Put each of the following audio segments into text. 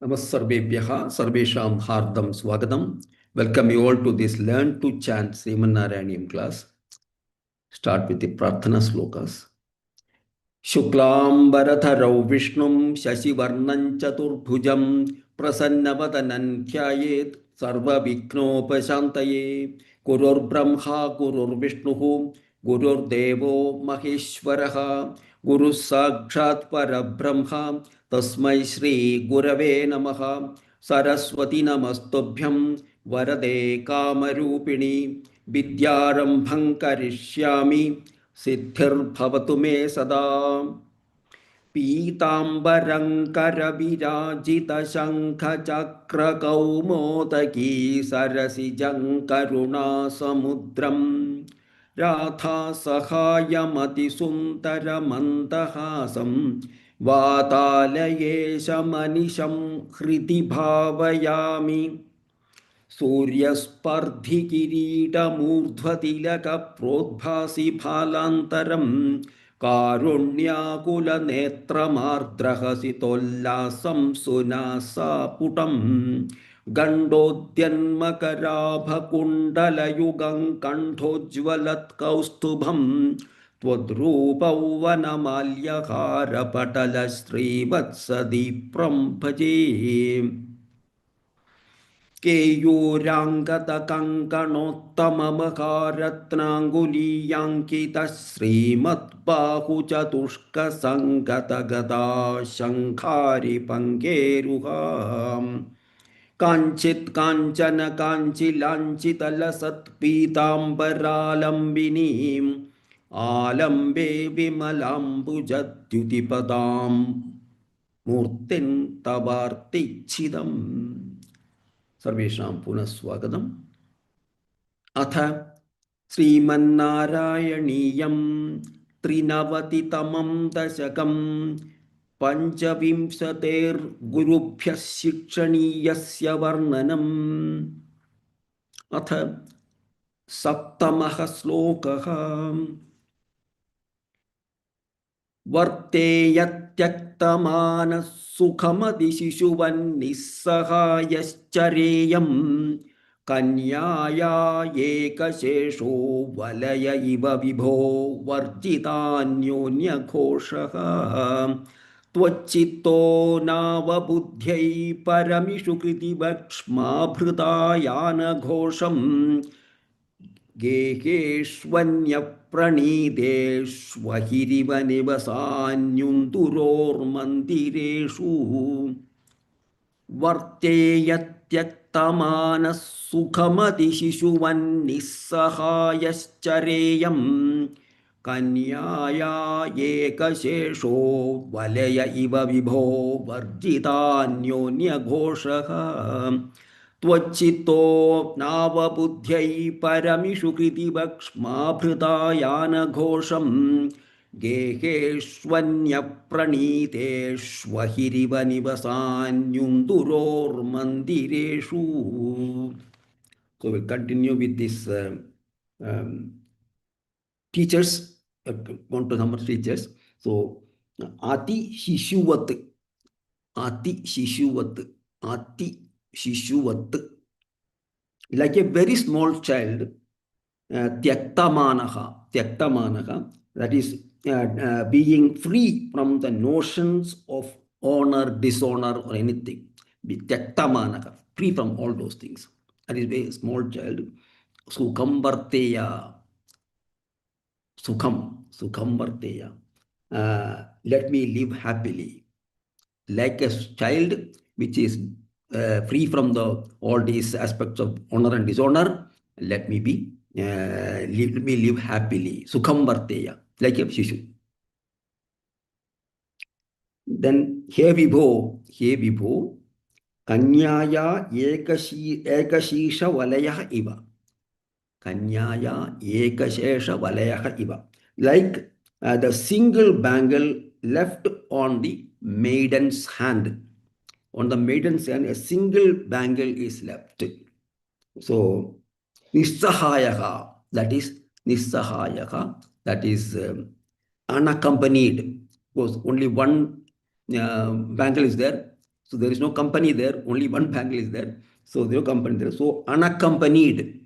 Namassarbebhyaha Sarvesham Hardam Swagatam. Welcome you all to this Learn to Chant Sriman Narayaneeyam class. Start with the Prarthana Shlokas. Shuklambaratharau Vishnum Shashivarnam Chaturbhujam Prasannavathanam Dhyayet Sarva Viknopashantaye Gurur Brahma Gurur Vishnuhu Gurur Devo Maheshwaraha Guru Sakshat Parabrahma Tasmai Shri Gurave Namaha Saraswati Namastubhyam Varade Kamarupini Vidyarambham Karishyami Siddhir me sada Pītambaram karavīrājita shankha chakra kaumodaki sarasijam karuna samudram Ratha sahayamati suntara mandahasam Vātālayesha manisham hriti bhavayami सूर्यस्पर्धिकिरीटमूर्ध्वतिलकप्रोद्भासि फालान्तरं कारुण्याकुलनेत्रमार्द्रहसितोल्लासं सुनासापुटं गण्डोद्यन्मकराभकुण्डलयुगं कण्ठोज्ज्वलत्कौस्तुभं त्वद्रूपौवनमाल्यहारपटलश्रीवत्सदीप्रं भजे केयूराङ्गदकङ्कणोत्तममहारत्नाङ्गुलीयाङ्कितः श्रीमद्बाहुचतुष्कसङ्गतगदा शङ्खारिपङ्केरुहाम् काञ्चित् काञ्चन काञ्चिलाञ्चितलसत्पीताम्बरालम्बिनीम् आलम्बे विमलाम्बुजद्युतिपदां मूर्तिं तवार्तिच्छिदम् सर्वेषां पुनः स्वागतम्। अथ श्रीमन्नारायणीयं 93तमं दशकं पञ्चविंशतेर्गुरुभ्यः शिक्षणीयस्य वर्णनम्। अथ सप्तमः श्लोकः। वर्तेयत्यक्तमानः सुखमतिशिशुवन्निस्सहायश्चरेयं कन्याया एकशेषो वलय इव विभो वर्जितान्योन्यघोषः त्वच्चित्तो नावबुद्ध्यै परमिषु कृतिवक्ष्माभृतायानघोषम् गेहेष्वन्यप्रणीतेष्वहिरिव निवसान्युन्दुरोर्मन्दिरेषु वर्तेयत्यक्तमानः सुखमतिशिशुवन्निस्सहायश्चरेयं कन्याया एकशेषो वलय इव विभो वर्जितान्योन्यघोषः त्वच्चित्तो नावबुद्ध्यै परमिषु कृतिवक्ष्माभृतायानघोषम् गेहेष्वन्यप्रणीतेष्वहिरिव निवसान्युन्दुरोर्मन्दिरेषु. So we'll continue with this teachers, one to number teachers. So Ati Shishuvat, Ati Shishuvat, Ati Shishuvat, like a very small child, Tyaktamanaha, Tyaktamanaha, that is being free from the notions of honor, dishonor, or anything. Be Tyaktamanaha, free from all those things. That is a very small child. Sukham Varteya, Sukham Varteya. Let me live happily. Like a child which is free from all these aspects of honor and dishonor, let me live happily. Sukham Varteya, like a Shishu. Then He Vibho, Kanyaya Ekashisha Valayah Iva. Kanyaya Ekashesha Valayah Iva. Like the single bangle left on the maiden's hand. On the maiden's hand, a single bangle is left. So, Nissahayaha, that is Nissahayaha, that is unaccompanied. Because only one bangle is there. So there is no company there, only one bangle is there. So there is no company there. So unaccompanied.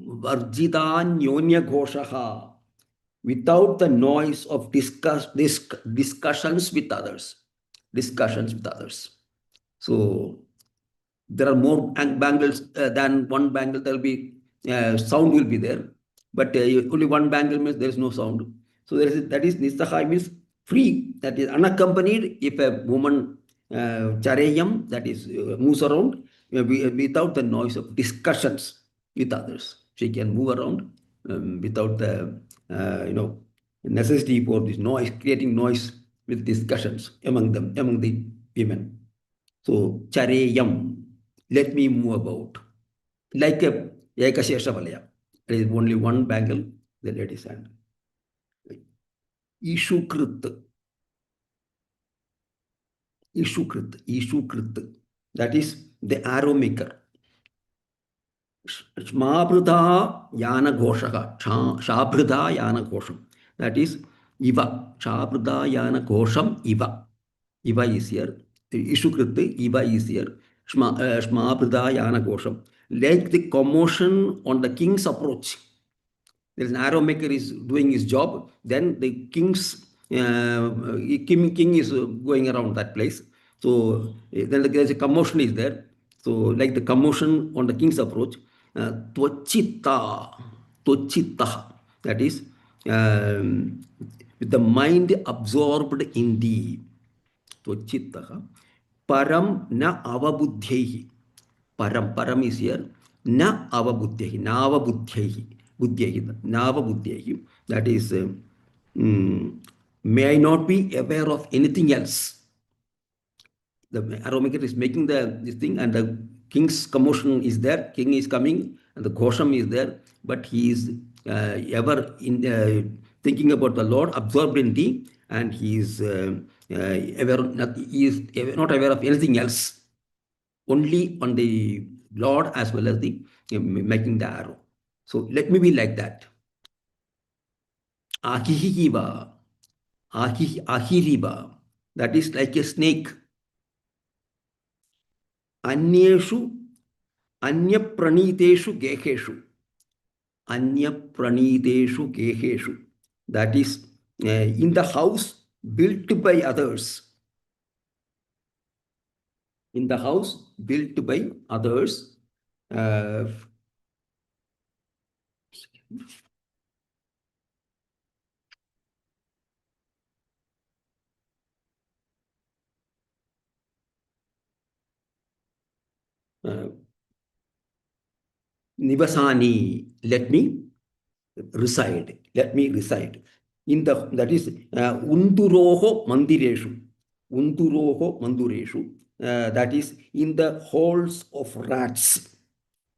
Varjita nyonya ghoshaha, without the noise of discussions with others. Discussions with others. So there are more bangles than one bangle. There will be sound will be there, but only one bangle means there is no sound. So there is, that is nisaha means free, that is unaccompanied. If a woman chareyam, that is moves around without the noise of discussions with others, she can move around without the necessity for this noise, creating noise with discussions among them, among the women. So chareyam, let me move about. Like a Ekashesha Valaya. There is only one bangle, the lady's hand. Ishukrit. Ishukrit. Ishukrit. That is the arrow maker. Shmabrudha yana ghoshaha. Shabhrudha yana ghosham. That is Iva. Shabhrudha yana ghosham Iva. Iva is here. Ishukrit, Iva is here. Shmabrudha yana ghosham. Like the commotion on the king's approach. There is an arrow maker is doing his job. Then the king is going around that place. So then there is a commotion is there. So like the commotion on the king's approach, tvachitta, tvachitta, that is with the mind absorbed in the tvachitta, param na avabuddhyehi. Param is here. Na avabuddhyehi. Na avabuddhyehi. Buddhyehi. Na avabuddhyehi. That is, may I not be aware of anything else. The arrow maker is making this thing, and the king's commotion is there. King is coming, and the Ghosham is there, but he is ever in thinking about the Lord, absorbed in thee, and he is he is not aware of anything else. Only on the Lord as well as the making the arrow. So let me be like that. Ahihiva, ahiriva. That is like a snake. Anyeshu, anyapraniteshu geheshu. Anyapraniteshu geheshu. That is in the house built by others. In the house built by others. Nivasani, let me reside. Let me reside. In the, that is unduroho mandireshu. Unduroho mandureshu. That is in the holes of rats.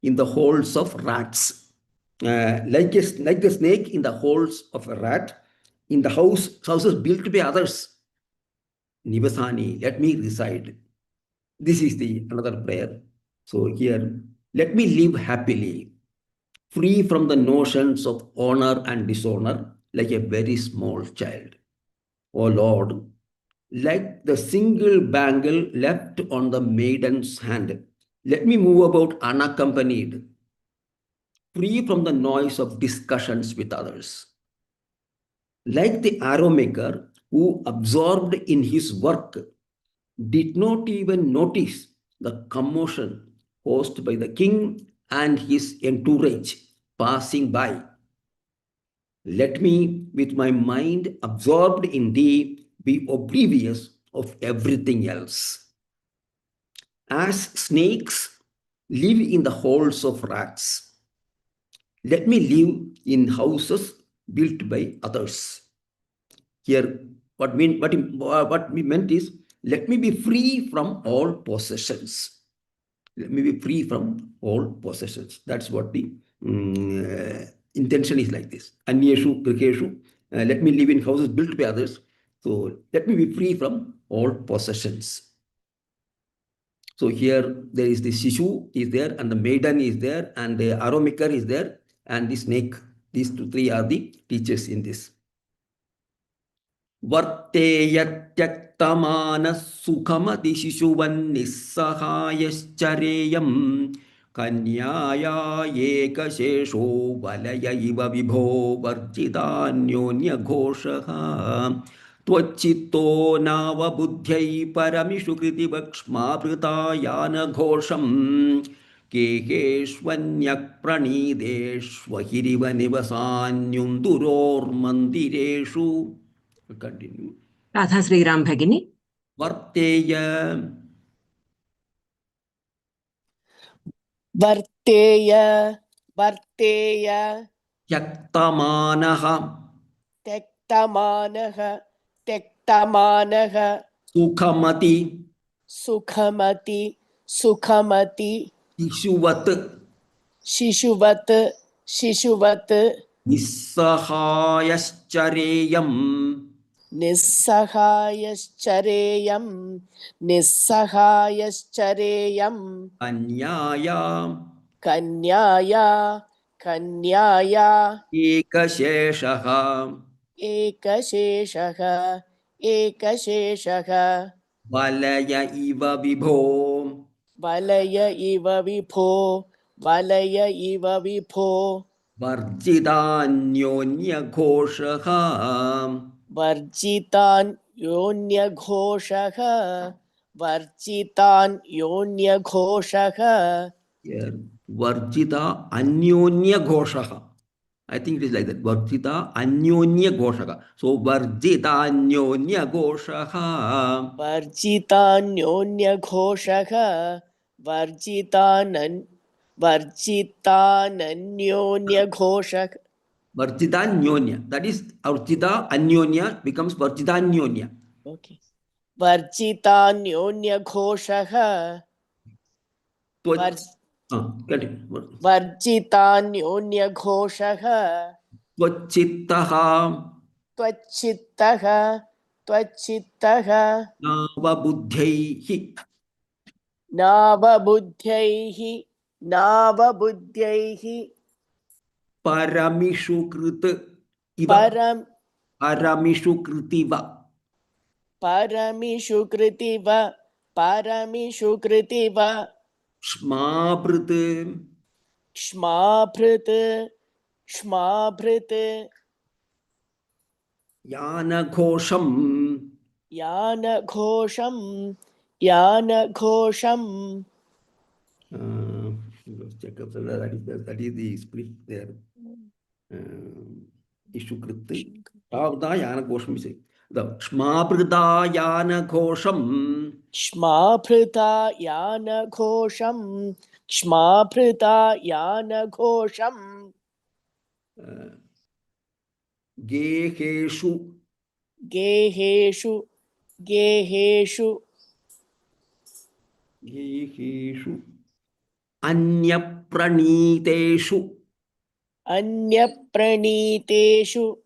In the holes of rats. Like the snake in the holes of a rat. In the houses built by others. Nivasani, let me reside. This is the another prayer. So here, let me live happily, free from the notions of honor and dishonor, like a very small child. O Lord, like the single bangle left on the maiden's hand, let me move about unaccompanied, free from the noise of discussions with others. Like the arrow maker who, absorbed in his work, did not even notice the commotion caused by the king and his entourage passing by. Let me, with my mind absorbed in thee, be oblivious of everything else. As snakes live in the holes of rats, let me live in houses built by others. Here, what we meant is, let me be free from all possessions. Let me be free from all possessions. That's what the intention is like this. Anyeshu, griheshu, let me live in houses built by others. So let me be free from all possessions. So here there is the Shishu is there, and the maiden is there, and the arrow maker is there, and the snake. These three are the teachers in this. वर्तेयत्यक्तमानः सुखमतिशिशुवन्निस्सहायश्चरेयम् कन्याया एकशेषो वलय इव विभो वर्जितान्योन्यघोषः त्वच्चित्तो नावबुद्ध्यै परमिषु कृतिवक्ष्माभृतायानघोषम् केहेष्वन्यः प्रणीदेष्वहिरिव निवसान्युन्दुरोर्मन्दिरेषु. Continue. Radha Sriram Bhagini. Varteya. Varteya, Varteya, Yaktamanaha. Tektamanaha, Tektamanaha, Sukhamati. Sukhamati, Sukhamati, Ishuvat. Shishuvat, Shishuvat, Nissahayascareyam. Nissahayascareyam, Nissahayascareyam, Anyaya. Kanyaya, Kanyaya, Ekasheshaha. Ekasheshaha, Ekasheshaha, Valaya iva vibho. Valaya iva vipho, Valaya iva vipho, Varjitanyonyagoshaha. Varjitan yonyaghoshah, Varjitan yonyaghoshah, Here, Varjita Anyonya Goshaha. I think it is like that. Varjita Anyonya Goshaha. So Varjita Anyonya Goshaha. Varjitan yonyaghoshah, Varjitan Varjitananyonya. Varjita Anyonya. That is Varjita Anyonya becomes Varjita Anyonya. Okay. Varjitanyonya-ghoshah. Continue. Varjitanyonya-ghoshah. Tvachittaha. Tvachittaha. Tvachittaha. Navabuddhaihi. Navabuddhaihi. Navabuddhaihi. Paramishu Krita Iva. Param. Paramishu Kritiva. Paramishu kritiva. Paramishu kritiva. Shmaprite. Shmaprite. Shmaprite. Yana Ghosham. Yana Ghosham. Yana Ghosham. Let's check up that is the split there. Ishukrit. Pravda Yana Ghosham is the Shmaprita Yana Ghosham. Shmaprita Yana Ghosham. Shmaprita Yana Ghosham. Geheshu. Geheshu. Geheshu. Geheshu. Anyapraniteshu. Anyapraniteshu.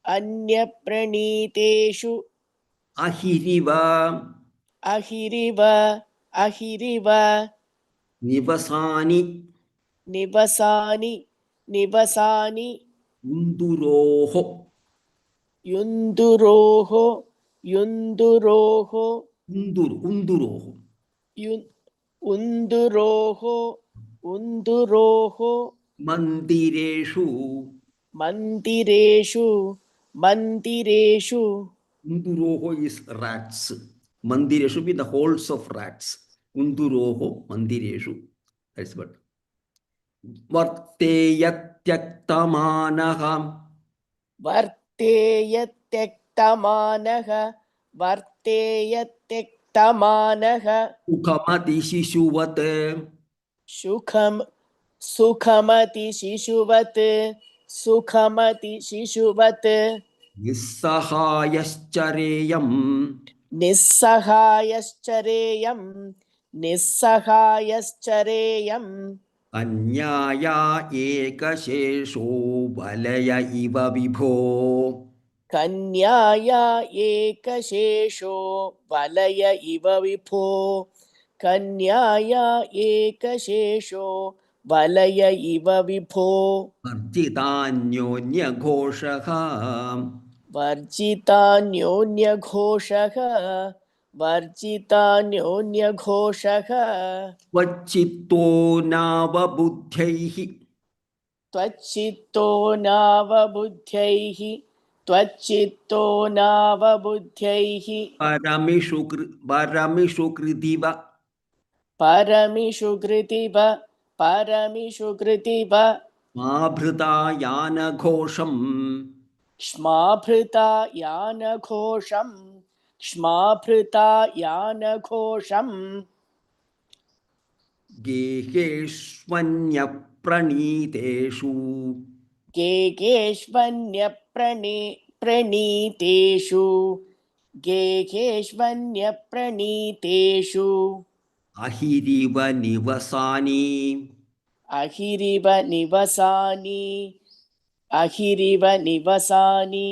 Anyapraniteshu. Ahiriva. Ahiriva. Ahiriva. Nivasani. Nivasani. Nivasani. Unduroho. Yunduroho. Yunduroho. Unduroho. Unduroho. Unduroho. Mandireshu. Mandireshu. Mandireshu. Unduroho is rats. Mandireshu be the holes of rats. Unduroho mandireshu. That's what. Varteyatyaktamanaha. Varteyatyaktamanaha. Varteyatyaktamanaha. Ukhamati shishuvate. Sukhamati shishuvat. Sukhamati shishuvat. Nissahayascareyam. Nissahayascareyam. Nissahayascareyam. Anyaya ekashesho valaya iva vibho. Kanyaya ekashesho valaya iva vipho. Kanyaya ekashesho valaya iva vipho. Varjitanyonya ghoshaha. वर्जितान्योन्यघोषः वर्जितान्योन्यघोषः त्वच्चित्तो नावबुद्ध्यैः त्वच्चित्तो नावबुद्ध्यैः त्वच्चित्तो नावबुद्ध्यैः परमिषु कृदिव परमिषु कृतिव परमिषु कृतिव माभृता यानघोषम् क्ष्माभृता यानघोषम् क्ष्माभृता यानघोषम् गेहेष्वन्यप्रणीतेषु गेगेष्वन्यप्रणीतेषु गेगेष्वन्यप्रणीतेषु अहिरिव निवसानि अहिरिव निवसानि अहिरिव निवसानि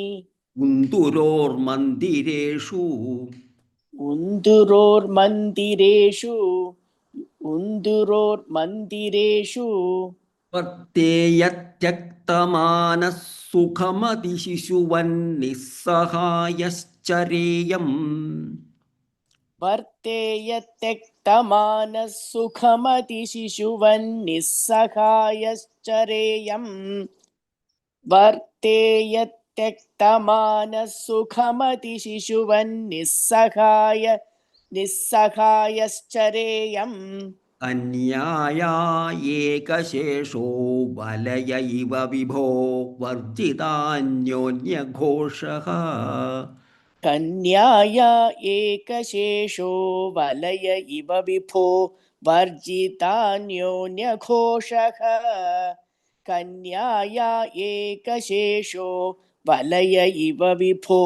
कुन्दुरोर्मन्दिरेषु उन्दुरोर्मन्दिरेषु उन्दुरोर्मन्दिरेषु वर्तेयत्यक्तमानः सुखमतिशिशुवन्निस्सहायश्चरेयम् वर्तेयत्यक्तमानः सुखमतिशिशुवन्निस्सहायश्चरेयम् वर्तेयत्यक्तमानः सुखमतिशिशुवन्निस्सहायश्चरेयम् अन्याया एकशेषो वलय इव विभो वर्जितान्योन्यघोषः कन्याया एकशेषो वलय इव विभो वर्जितान्योन्यघोषः कन्याया एकशेषो वलय इव विभो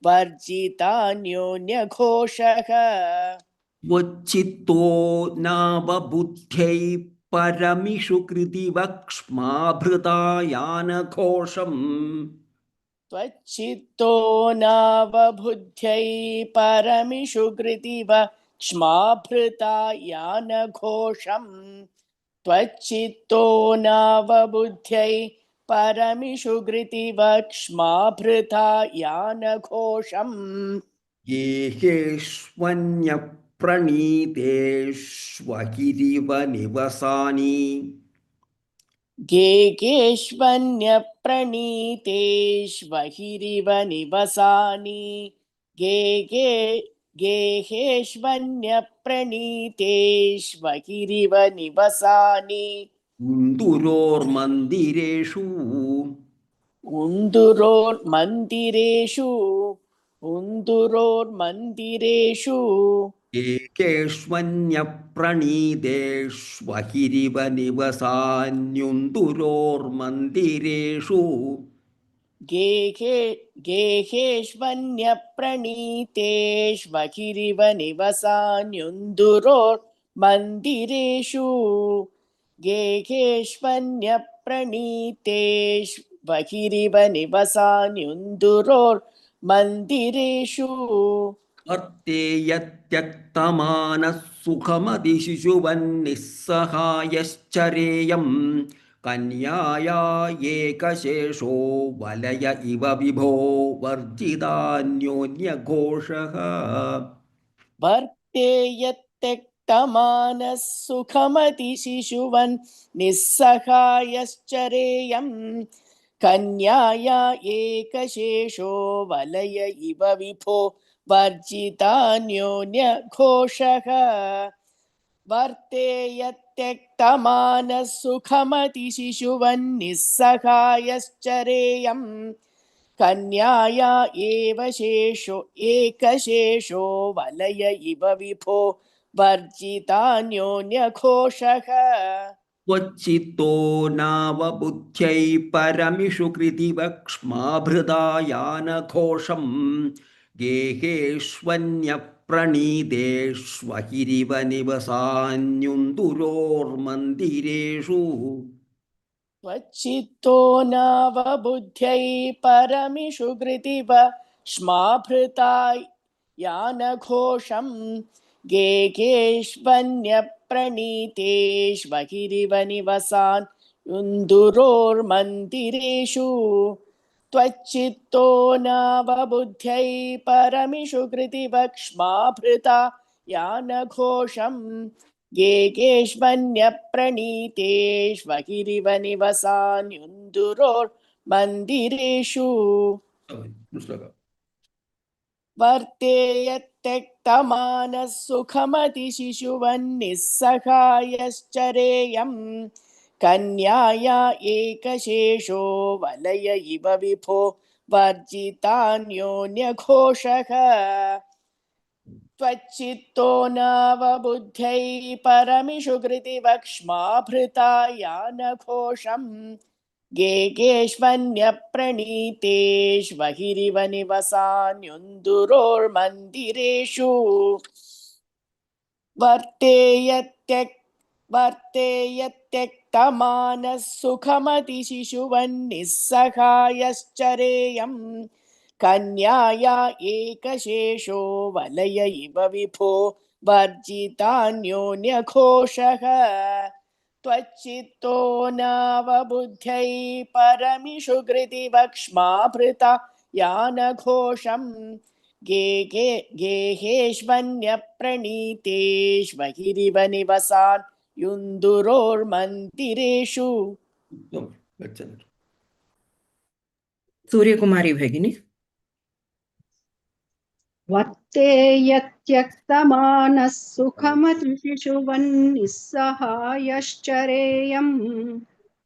वर्जितान्योन्यघोषः त्वच्चित्तो नावबुद्ध्यै परमिषु कृतिवक्ष्माभृतायानघोषम् त्वच्चित्तो नावबुद्ध्यै परमिषु कृतिव क्ष्माभृता यानघोषम् त्वच्चित्तो नावबुद्ध्यै परमिषु कृतिव क्ष्माभृता यानघोषम् गेहेष्वन्यप्रणीतेष्वहिरिव निवसानि गेगेष्वन्यप्रणीतेष्वहिरिव निवसानि गेगे गेहेष्वन्यप्रणीतेष्वहिरिव निवसानि कुन्दुरोर्मन्दिरेषु उन्दुरोर्मन्दिरेषु उन्दुरोर्मन्दिरेषु एकेष्वन्यप्रणीतेष्वहिरिव निवसान्युन्दुरोर्मन्दिरेषु गेहे गेहेष्वन्यप्रणीतेष्वहिरिव निवसान्युन्दुरोर्मन्दिरेषु गेहेष्वन्यप्रणीतेष्वहिरिव निवसान्युन्दुरोर्मन्दिरेषु वर्तेयत्यक्तमानः सुखमतिशिशुवन्निस्सहायश्चरेयम् कन्याया एकशेषो वलय इव विभो वर्जितान्योन्यघोषः वर्तेयत्यक्तमानः सुखमतिशिशुवन् निस्सहायश्चरेयम् कन्याया एकशेषो वलय इव विभो वर्जितान्योन्यघोषः वर्तेयत्यक्तमानः सुखमतिशिशुवन्निस्सहायश्चरेयम् कन्याया एकशेषो वलय इव विभो वर्जितान्योन्यघोषः त्वच्चित्तो नावबुद्ध्यै परमिषु कृतिवक्ष्माभृतायानघोषम् गेहेष्वन्यप्रणीतेष्वहिरिव निवसान्युन्दुरोर्मन्दिरेषु त्वच्चित्तो नावबुद्ध्यै परमिषु कृतिव क्ष्माभृता यानघोषम् गेगेष्वन्यप्रणीतेष्वहिरिव निवसान् युन्दुरोर्मन्दिरेषु त्वच्चित्तो नावबुद्ध्यै परमिषु कृतिवक्ष्माभृता यानघोषं गेगेष्वन्यप्रणीतेष्वहिरिव निवसान्युन्दुरोर्मन्दिरेषु वर्तेयत्यक्तमानः सुखमतिशिशुवन्निस्सहायश्चरेयम् कन्याया एकशेषो वलय इव विभो वर्जितान्योन्यघोषः त्वच्चित्तो नावबुद्ध्यै परमिषु कृतिवक्ष्माभृता यानघोषम् गेगेष्वन्यप्रणीतेष्वहिरिव निवसान्युन्दुरोर्मन्दिरेषु वर्तेयत्यक्तमानः सुखमतिशिशुवन्निस्सहायश्चरेयम् कन्याया एकशेषो वलय इव विभो वर्जितान्योन्यघोषः त्वच्चित्तो नावबुद्ध्यै परमिषु कृतिवक्ष्माभृता यानघोषम् गेहेष्वन्यप्रणीतेष्वहिरिव निवसान् युन्दुरोर्मन्दिरेषु सूर्यकुमारी भगिनी वर्तेयत्यक्तमानः सुखमतिशिशुवन्निस्सहायश्चरेयम्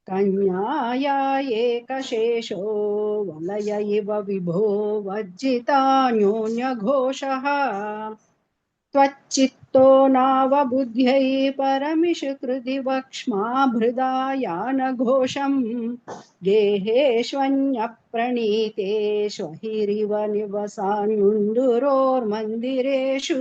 कन्याया एकशेषो वलय इव विभो वर्जितान्योन्यघोषः त्वच्चित्तो नावबुद्ध्यै परमिषु कृतिवक्ष्माभृदा यानघोषम् गेहेष्वन्यप्रणीतेष्वहिरिव निवसान्युन्दुरोर्मन्दिरेषु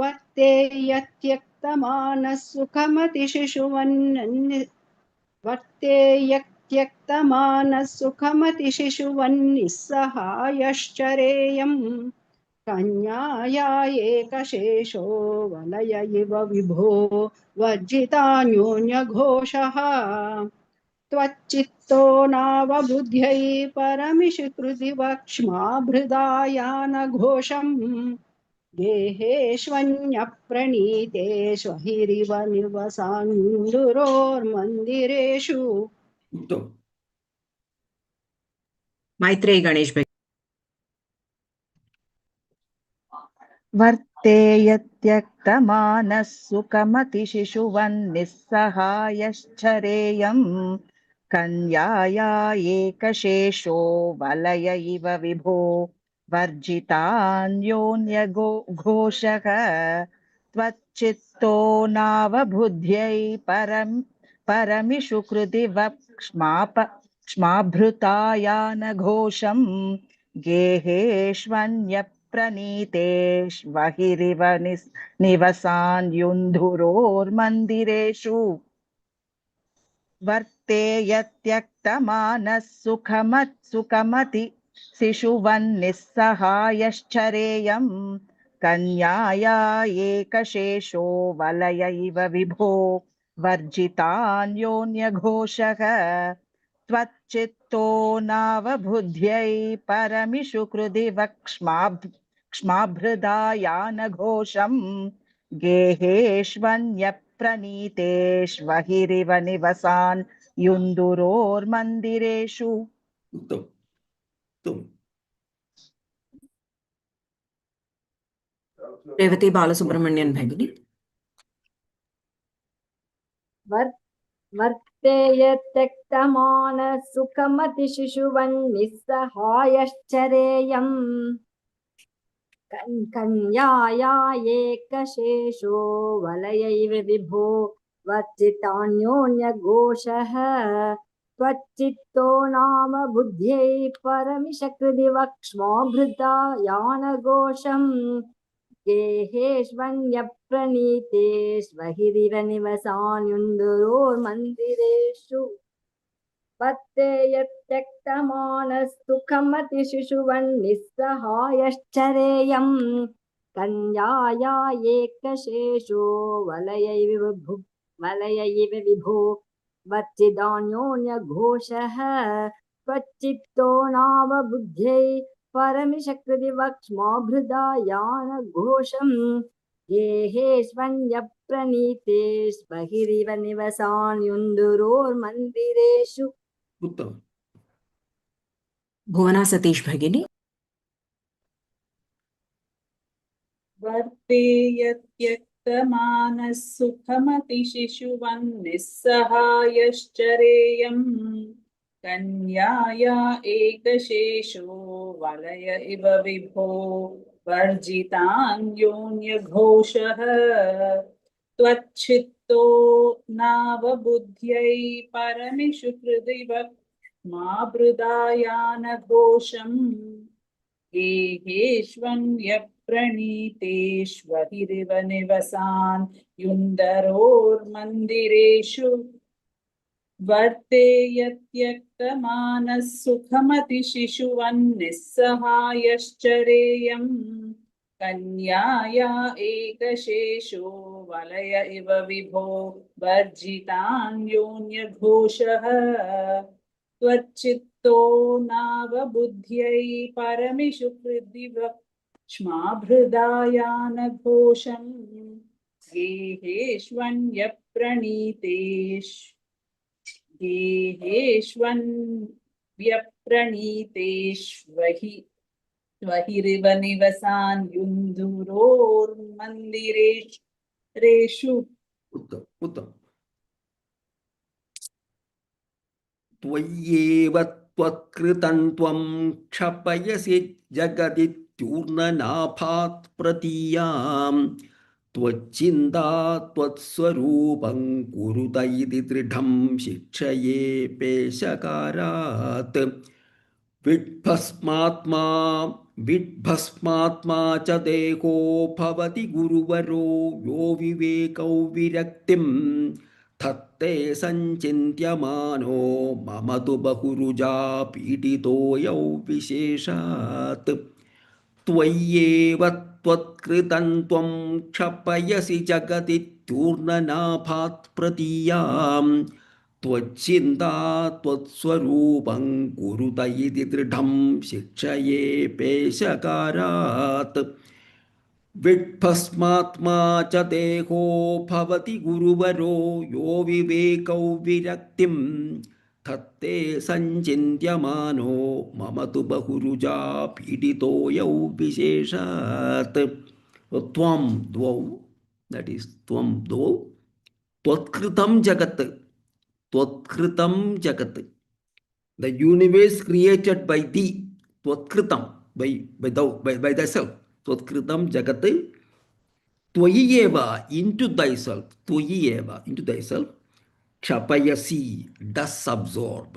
वर्तेयत्यक्तमानः सुखमतिशिशुवन्निस्सहायश्चरेयम् कन्याया एकशेषो वलय इव विभो वर्जितान्योन्यघोषः त्वच्चित्तो नावबुद्ध्यै परमिषु कृतिवक्ष्माभृदा यानघोषम् गेहेष्वन्यप्रणीतेष्वहिरिव निवसान्युन्दुरोर्मन्दिरेषु मैत्रेयी गणेश भगिनी वर्तेयत्यक्तमानः सुखमतिशिशुवन्निस्सहायश्चरेयम् कन्याया एकशेषो वलय इव विभो वर्जितान्योन्यघोषः त्वच्चित्तो नावबुद्ध्यै परमिषु कृतिवक्ष्माभृता यानघोषम् गेहेष्वन्यप्रणीतेष्वहिरिव निवसान्युन्दुरोर्मन्दिरेषु वर्तेयत्यक्तमानः सुखमति शिशुवन्निस्सहायश्चरेयम् कन्याया एकशेषो वलय इव विभो वर्जितान्योन्यघोषः त्वच्चित्तो नावबुद्ध्यै परमिषु कृतिवक्ष्माभृदा यानघोषम् गेहेष्वन्यप्रणीतेष्वहिरिव निवसान् युन्दुरोर्मन्दिरेषु रेवती बालसुब्रह्मण्यन भगिनी वर्तेयत्यक्तमानः सुखमतिशिशुवन्निस्सहायश्चरेयम् कन्याया एकशेषो वलय इव विभो वर्जितान्योन्यघोषः त्वच्चित्तो नाम बुद्ध्यै परमिष कृतिवक्ष्माभृता यानघोषम् गेहेष्वन्यप्रणीतेष्वहिरिव निवसान्युन्दुरोर्मन्दिरेषु वर्तेयत्यक्तमानः सुखमतिशिशुवन्निस्सहायश्चरेयम् कन्याया एकशेषो वलय इव विभो वर्जितान्योन्यघोषः त्वच्चित्तो नावबुद्ध्यै परमिषकृतिवक्ष्माभृदायानघोषम् गेहेष्वन्यप्रणीतेष्वहिरिव निवसान् युन्दुरोर्मन्दिरेषु उत्तमम्. भुवना सतीश भगिनी. वर्तेयत्यक्तमानः सुखमतिशिशुवन्निस्सहायश्चरेयम् कन्याया एकशेषो वलय इव विभो वर्जितान्योन्यघोषः त्वच्छित्तो नावबुद्ध्यै परमिषु हृदि वक्ष्माभृदायानघोषम् गेहेष्वन्यप्रणीतेष्वहिरिव निवसान् युन्दरोर्मन्दिरेषु वर्तेयत्यक्तमानः सुखमतिशिशुवन्निस्सहायश्चरेयम् कन्याया एकशेषो वलय इव विभो वर्जितान्योन्यघोषः त्वच्चित्तो नावबुद्ध्यै परमिषु हृदि वक्ष्माभृदायानघोषम् गेहेष्वन्यप्रणीतेष्वहिरिव निवसान् युन्दुरोर्मन्दिरेषु उत्तमम्. उत्तमम्. त्वय्येव त्वत्कृतं त्वं क्षपयसि जगदित्यूर्णनाभात् प्रतीयां त्वच्चिन्ता त्वत्स्वरूपं कुरुत इति दृढं शिक्षये पेशकारात् विड्भस्मात्मा विड्भस्मात्मा च देहो भवति गुरुवरो यो विवेकौ विरक्तिं धत्ते सञ्चिन्त्यमानो मम तु बहुरुजा पीडितो यौ विशेषात् त्वय्येव त्वत्कृतं त्वं क्षपयसि जगदित्यूर्णनाभात् प्रतीयां त्वच्चिन्ता त्वत्स्वरूपं कुरुत इति दृढं शिक्षये पेशकारात् विड्भस्मात्मा च देहो भवति गुरुवरो यो विवेकौ विरक्तिं धत्ते सञ्चिन्त्यमानो मम तु बहुरुजा पीडितो यौ विशेषात् त्वं द्वौ दट् इस् त्वं द्वौ त्वत्कृतं जगत् त्वत्कृतं जगत् the universe created by thee tvatkritam by thyself tvatkritam jagat tvayi eva into thyself kshapayasi does absorb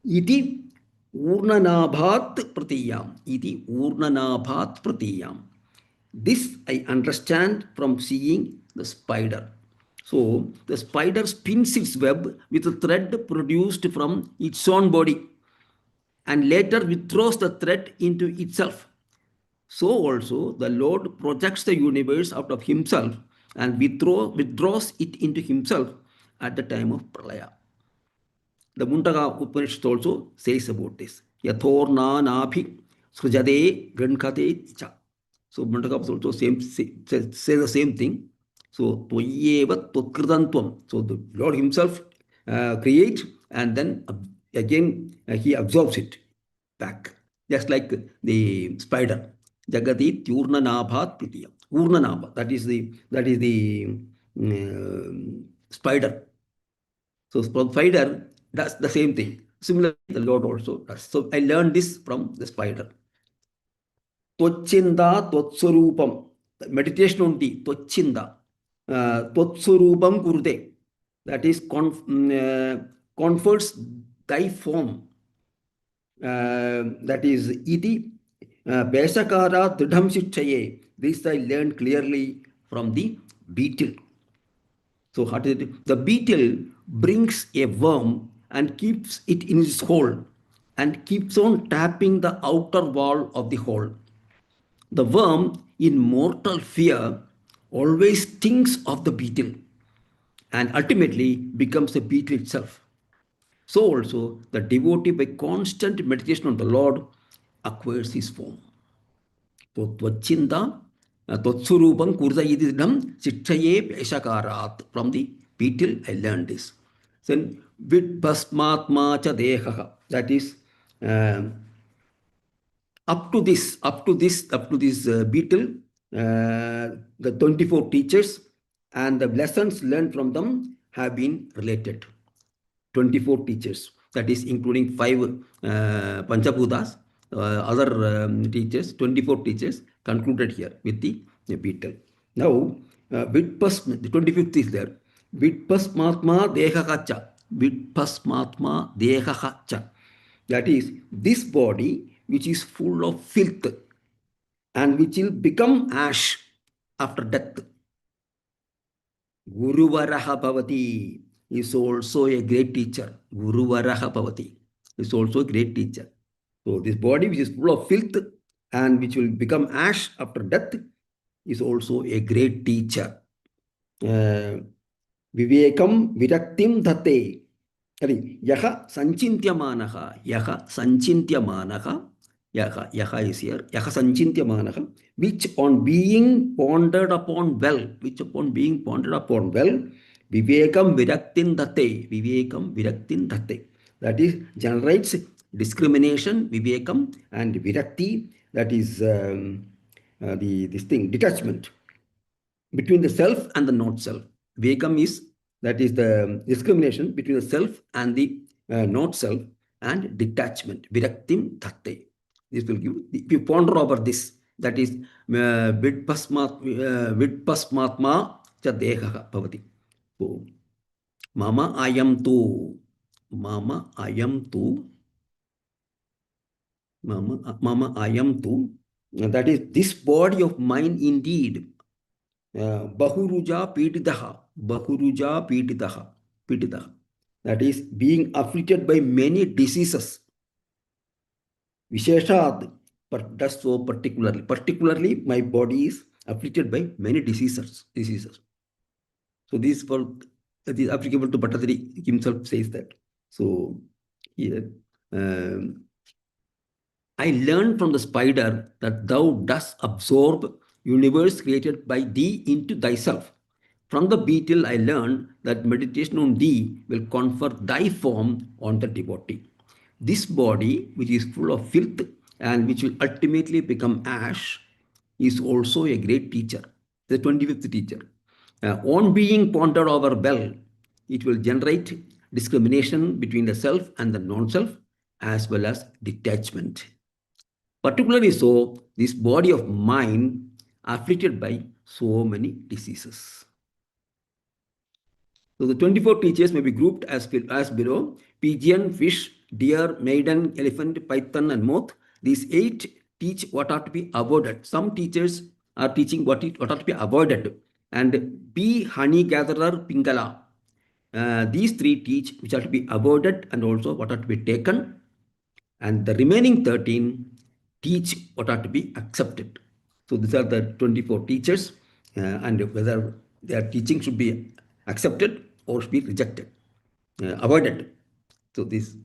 iti urnanabhat pratiyam. This I understand from seeing the spider. So the spider spins its web with a thread produced from its own body and later withdraws the thread into itself. So also the Lord projects the universe out of himself and withdraws it into himself at the time of Pralaya. The Mundaka Upanishad also says about this. Yathorna nabhi srujade grankhate cha. So Mundaka also say the same thing. So tvayyeva tvatkritantam. So the Lord himself creates and then again he absorbs it back. Just like the spider. Jagati Tyurna Nabhat Pritya. Urna Nabha. That is the spider. So spider does the same thing. Similarly, the Lord also does. So I learned this from the spider. Twachinda Twatswarupam. Meditation on the Twachinda. Twatswarupam Kurute. That is confers thy form. That is iti Pesakara Dridham Shikshaye. This I learned clearly from the beetle. So the beetle brings a worm and keeps it in its hole and keeps on tapping the outer wall of the hole. The worm, in mortal fear, always thinks of the beetle and ultimately becomes the beetle itself. So also the devotee by constant meditation on the Lord acquires his form. Tvachinda Tvatsurupam Kurza Ididam Chichaye Peshakarat. From the beetle I learned this. Then Vid Basmatma Cha Dehaha. That is up to this beetle, the 24 teachers and the lessons learned from them have been related. 24 teachers, that is including 5 Panchabhutas, other teachers, 24 teachers concluded here with the beetle. Now, the 25th is there. Vidpasmatma dehahacha. Vidpasmatma dehahacha. That is, this body which is full of filth and which will become ash after death. Guruvaraha Bhavati is also a great teacher. Guruvaraha Bhavati is also a great teacher. So this body which is full of filth and which will become ash after death is also a great teacher. Vivekam viraktim dhate. Yaha sanchinthyamanaha. Yaha sanchinthyamanaha. Yaha is here. Yaha sanchinthyamanaha. Which on being pondered upon well. Vivekam viraktin dhate. Vivekam viraktin dhate. That is, generates discrimination, vivekam, and virakti, that is this thing, detachment between the self and the not self. Vivekam is, that is the discrimination between the self and the not self, and detachment, viraktim dhate. This will give, if you ponder over this, that is vidpasmatma cha dehaha bhavati. So, mama ayam tu, mama ayam tu, mama ayam tu, that is this body of mine indeed. Bahuruja pitidaha, bahuruja pitidaha. That is being afflicted by many diseases. Visheshat, but that's so particularly. Particularly, my body is afflicted by many diseases. So this is applicable to Bhattacharya himself says that. So here, I learned from the spider that thou dost absorb universe created by thee into thyself. From the beetle, I learned that meditation on thee will confer thy form on the devotee. This body, which is full of filth and which will ultimately become ash, is also a great teacher, the 25th teacher. On being pondered over well, it will generate discrimination between the self and the non-self, as well as detachment. Particularly so, this body of mine afflicted by so many diseases. So the 24 teachers may be grouped as below: pigeon, fish, deer, maiden, elephant, python, and moth. These 8 teach what ought to be avoided. Some teachers are teaching what ought to be avoided. And bee, honey gatherer, pingala. These 3 teach which are to be avoided and also what are to be taken. And the remaining 13 teach what are to be accepted. So these are the 24 teachers, and whether their teaching should be accepted or should be rejected, avoided. So this,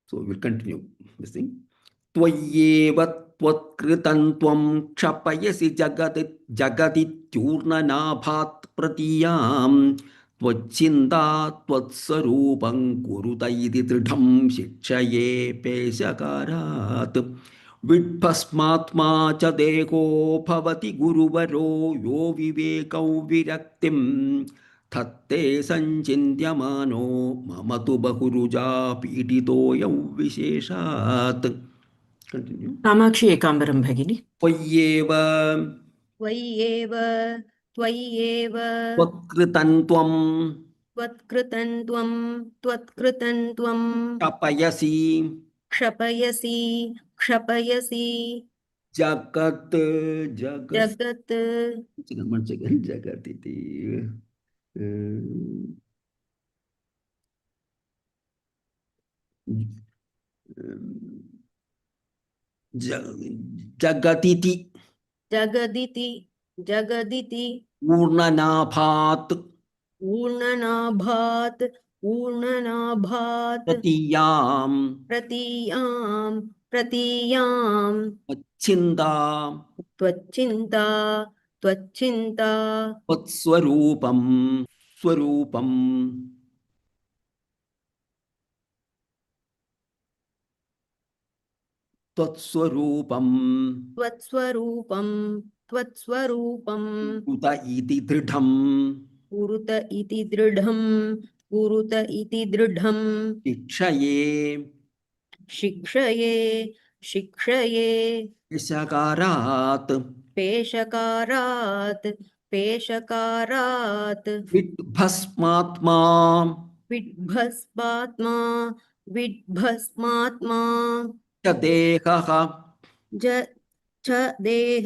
so we will continue this thing. Tvayeva tvatkritam tvam kshapayasi jagati turnanabhat pratiyam tvachinda tvatsarupam kuruta iti tridham shikshaye peshakarat vidbhasmatma cha deho bhavati guruvaro yo vivekau viraktim Thatte sancintyamano mamatu bahuruja piditoyam visheshat. Continue. Kamakshi एकाम्बरं भगिनी. Tvayeva त्वय्येव त्वय्येव tvatkritam tvam त्वत्कृतं त्वं tapayasi क्षपयसि क्षपयसि jagat जगत् jagat iti jagatiti जगदिति जगदिति urnanabhat ऊर्णनाभात् पूर्णनाभात् प्रतीयां प्रतीयां मच्छिन्दा त्वच्चिन्ता त्वत्स्वरूपं स्वरूपं त्वत्स्वरूपं त्वत्स्वरूपं उत इति दृढं कुरुत इति दृढं शिक्षये शिक्षये शकारात् पेशकारात् विद्भस्मात्मा विद्भस्मात्मा च देहः च देह